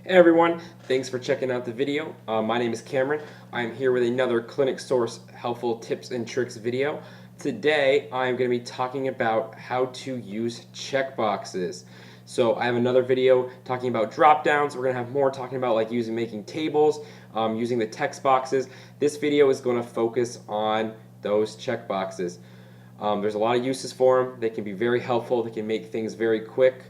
Hey everyone, thanks for checking out the video. My name is Cameron. I'm here with another ClinicSouce helpful tips and tricks video. Today I'm going to be talking about how to use checkboxes. So I have another video talking about drop downs. We're going to have more talking about like making tables, using the text boxes. This video is going to focus on those checkboxes. There's a lot of uses for them. They can be very helpful. They can make things very quick.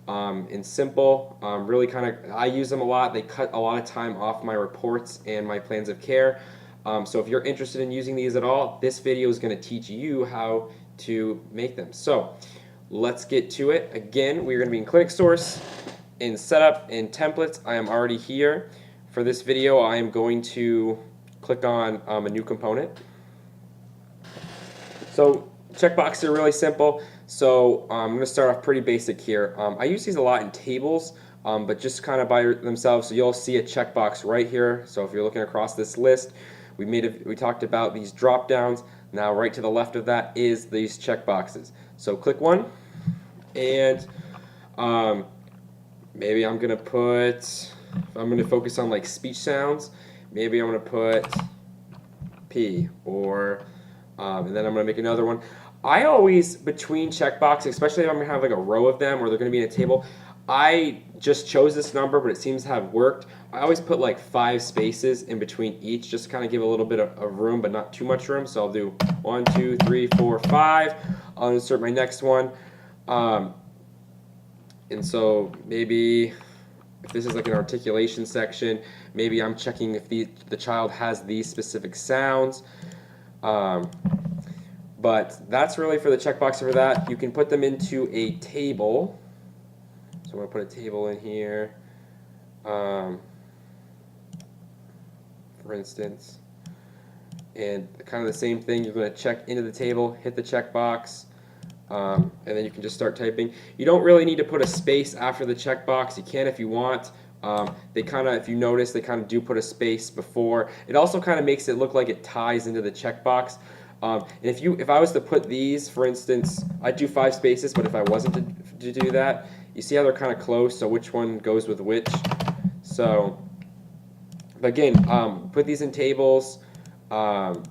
And simple. Really I use them a lot. They cut a lot of time off my reports and my plans of care. So if you're interested in using these at all, this video is going to teach you how to make them. So let's get to it. Again, we're going to be in ClinicSouce, in Setup, in Templates. I am already here. For this video, I am going to click on a new component. So checkboxes are really simple. So I'm going to start off pretty basic here. I use these a lot in tables, but just kind of by themselves. So you'll see a checkbox right here. So if you're looking across this list, we talked about these drop downs. Now right to the left of that is these checkboxes. So click one, and maybe I'm going to put, if I'm going to focus on like speech sounds, maybe I'm going to put P, or and then I'm going to make another one. I always, between checkboxes, especially if I'm going to have like a row of them or they're going to be in a table, I just chose this number, but it seems to have worked. I always put like 5 spaces in between each, just to kind of give a little bit of room, but not too much room. So I'll do 1, 2, 3, 4, 5. I'll insert my next one. And so maybe if this is like an articulation section, maybe I'm checking if the child has these specific sounds. But that's really for the checkbox for that. You can put them into a table. So I'm going to put a table in here, for instance. And kind of the same thing. You're going to check into the table, hit the checkbox, and then you can just start typing. You don't really need to put a space after the checkbox. You can if you want. If you notice, they kind of do put a space before. It also kind of makes it look like it ties into the checkbox. And if I was to put these, for instance, I'd do 5 spaces, but if I wasn't to do that, you see how they're kind of close, so which one goes with which. So, but again, put these in tables, put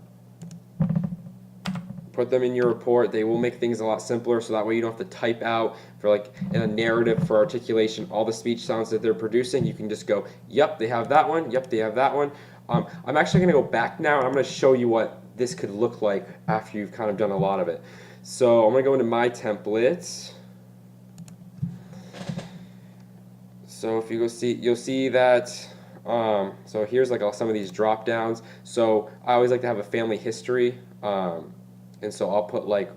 them in your report. They will make things a lot simpler, so that way you don't have to type out for like in a narrative for articulation all the speech sounds that they're producing. You can just go, yep, they have that one, yep, they have that one. I'm actually going to go back now, and I'm going to show you what this could look like after you've kind of done a lot of it. So I'm going to go into my templates. So if you go see, you'll see that, so here's like some of these drop downs. So I always like to have a family history, and so I'll put like,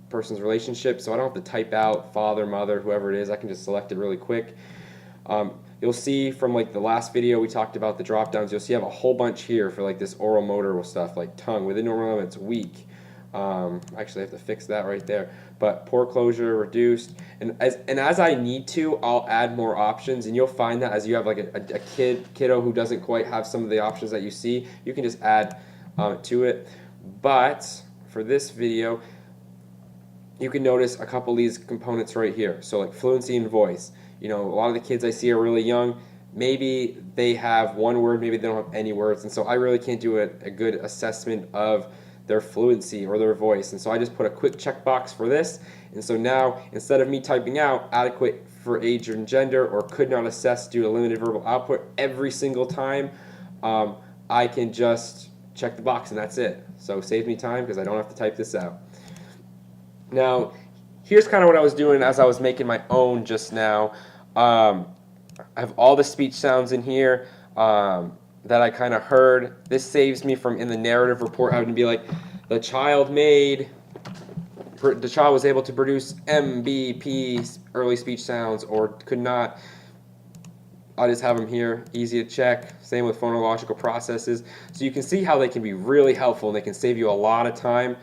person's relationship, so I don't have to type out father, mother, whoever it is. I can just select it really quick. You'll see from like the last video we talked about the drop downs, you'll see I have a whole bunch here for like this oral motor stuff, like tongue within normal limits, weak. Actually I have to fix that right there. But pore closure, reduced, and as I need to, I'll add more options, and you'll find that as you have like a kiddo who doesn't quite have some of the options that you see, you can just add to it. But for this video, you can notice a couple of these components right here. So like fluency in voice. You know, a lot of the kids I see are really young. Maybe they have one word, maybe they don't have any words, and so I really can't do a good assessment of their fluency or their voice. And so I just put a quick checkbox for this. And so now, instead of me typing out adequate for age and gender or could not assess due to limited verbal output every single time, I can just check the box and that's it. So it saves me time because I don't have to type this out. Now, here's kind of what I was doing as I was making my own just now. I have all the speech sounds in here that I kind of heard. This saves me from in the narrative report having to be like, the child was able to produce MBP early speech sounds or could not. I'll just have them here, easy to check. Same with phonological processes. So you can see how they can be really helpful and they can save you a lot of time.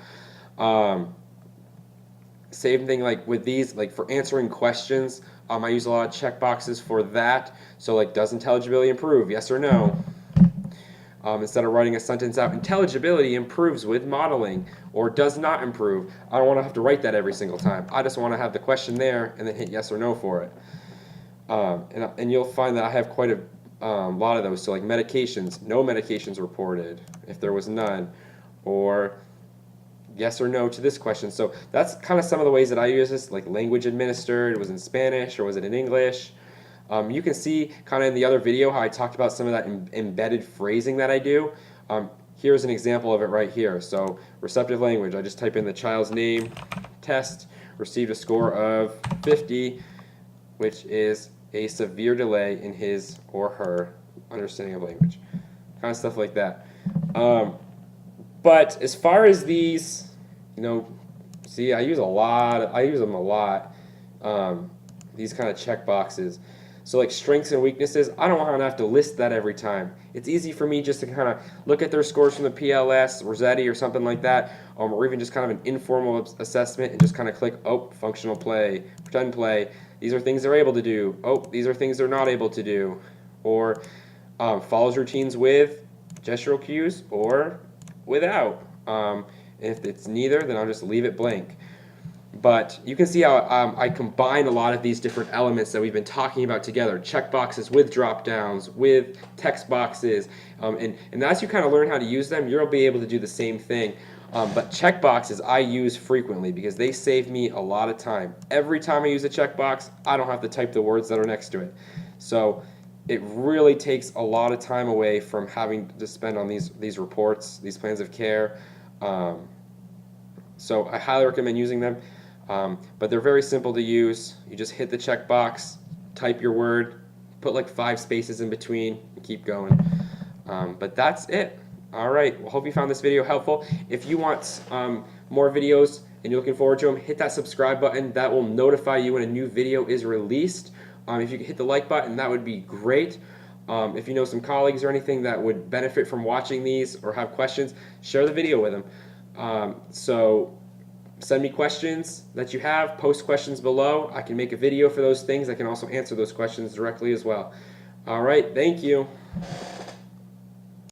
Same thing like with these, like for answering questions, I use a lot of checkboxes for that. So like, does intelligibility improve? Yes or no? Instead of writing a sentence out, intelligibility improves with modeling or does not improve. I don't want to have to write that every single time. I just want to have the question there and then hit yes or no for it. And you'll find that I have quite a lot of those. So like medications, no medications reported if there was none, or yes or no to this question. So that's kind of some of the ways that I use this, like language administered, was it in Spanish or was it in English? You can see kind of in the other video how I talked about some of that embedded phrasing that I do. Here's an example of it right here. So receptive language, I just type in the child's name, test, received a score of 50, which is a severe delay in his or her understanding of language. Kind of stuff like that. But as far as these, see, I use them a lot. These kind of check boxes. So like strengths and weaknesses, I don't want to have to list that every time. It's easy for me just to kind of look at their scores from the PLS, Rossetti, or something like that, or even just kind of an informal assessment and just kind of click, oh, functional play, pretend play. These are things they're able to do. Oh, these are things they're not able to do. Or follows routines with gestural cues or without. If it's neither, then I'll just leave it blank. But you can see how I combine a lot of these different elements that we've been talking about together. Checkboxes with drop downs, with text boxes. And as you kind of learn how to use them, you'll be able to do the same thing. But checkboxes I use frequently because they save me a lot of time. Every time I use a checkbox, I don't have to type the words that are next to it. So it really takes a lot of time away from having to spend on these reports, these plans of care. So I highly recommend using them. But they're very simple to use. You just hit the checkbox, type your word, put like 5 spaces in between, and keep going. But that's it. All right. Well, hope you found this video helpful. If you want more videos and you're looking forward to them, hit that subscribe button. That will notify you when a new video is released. If you could hit the like button, that would be great. If you know some colleagues or anything that would benefit from watching these or have questions, share the video with them. So send me questions that you have, post questions below. I can make a video for those things. I can also answer those questions directly as well. All right, thank you.